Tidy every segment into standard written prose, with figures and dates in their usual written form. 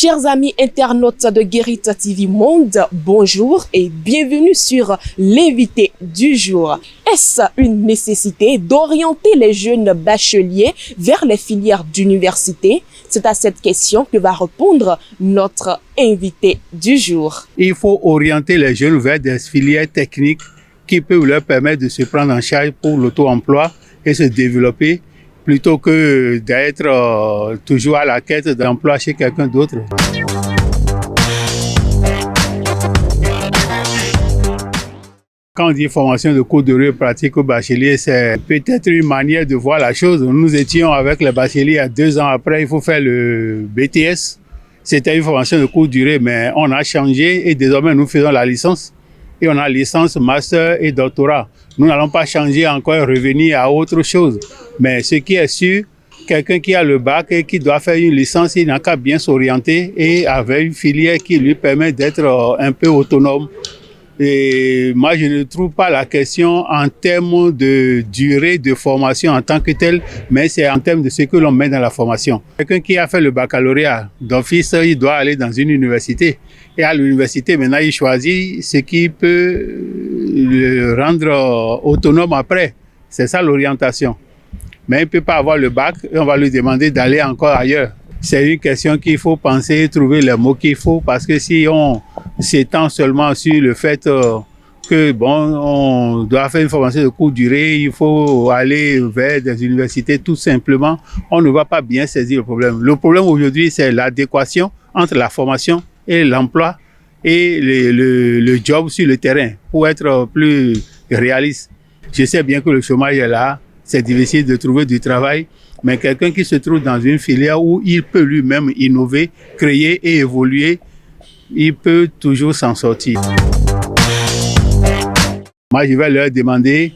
Chers amis internautes de Guérite TV Monde, bonjour et bienvenue sur l'invité du jour. Est-ce une nécessité d'orienter les jeunes bacheliers vers les filières d'université? C'est à cette question que va répondre notre invité du jour. Il faut orienter les jeunes vers des filières techniques qui peuvent leur permettre de se prendre en charge pour l'auto-emploi et se développer, plutôt que d'être toujours à la quête d'emploi chez quelqu'un d'autre. Quand on dit formation de cours de pratique au bachelier, c'est peut-être une manière de voir la chose. Nous étions avec les bacheliers il y a 2 ans après, il faut faire le BTS. C'était une formation de courte durée, mais on a changé et désormais nous faisons la licence. Et on a licence, master et doctorat. Nous n'allons pas changer encore, revenir à autre chose. Mais ce qui est sûr, quelqu'un qui a le bac et qui doit faire une licence, il n'a qu'à bien s'orienter et avec une filière qui lui permet d'être un peu autonome. Et moi, je ne trouve pas la question en termes de durée de formation en tant que telle, mais c'est en termes de ce que l'on met dans la formation. Quelqu'un qui a fait le baccalauréat d'office, il doit aller dans une université. Et à l'université, maintenant, il choisit ce qui peut le rendre autonome après. C'est ça l'orientation. Mais il ne peut pas avoir le bac et on va lui demander d'aller encore ailleurs. C'est une question qu'il faut penser, trouver les mots qu'il faut, parce que si on s'étend seulement sur le fait que on doit faire une formation de courte durée, il faut aller vers des universités tout simplement, on ne va pas bien saisir le problème. Le problème aujourd'hui, c'est l'adéquation entre la formation et l'emploi et le job sur le terrain pour être plus réaliste. Je sais bien que le chômage est là, c'est difficile de trouver du travail, mais quelqu'un qui se trouve dans une filière où il peut lui-même innover, créer et évoluer, il peut toujours s'en sortir. Moi, je vais leur demander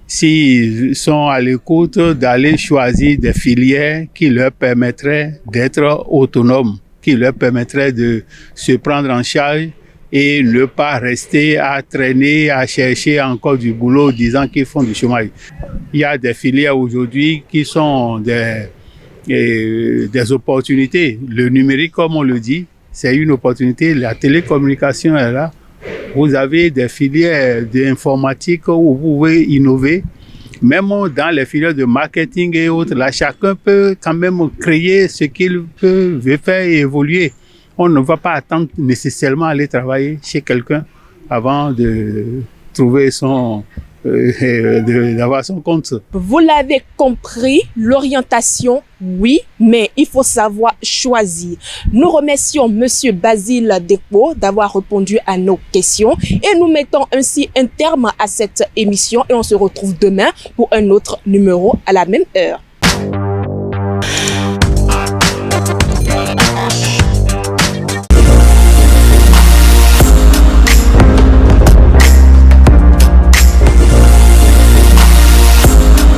s'ils sont à l'écoute d'aller choisir des filières qui leur permettraient d'être autonomes, qui leur permettraient de se prendre en charge et ne pas rester à traîner, à chercher encore du boulot disant qu'ils font du chômage. Il y a des filières aujourd'hui qui sont des opportunités. Le numérique, comme on le dit, c'est une opportunité. La télécommunication est là. Vous avez des filières d'informatique où vous pouvez innover. Même dans les filières de marketing et autres, là, chacun peut quand même créer ce qu'il veut faire et évoluer. On ne va pas attendre nécessairement aller travailler chez quelqu'un avant de trouver d'avoir son compte. Vous l'avez compris, l'orientation, oui, mais il faut savoir choisir. Nous remercions Monsieur Basile Dekpo d'avoir répondu à nos questions et nous mettons ainsi un terme à cette émission et on se retrouve demain pour un autre numéro à la même heure.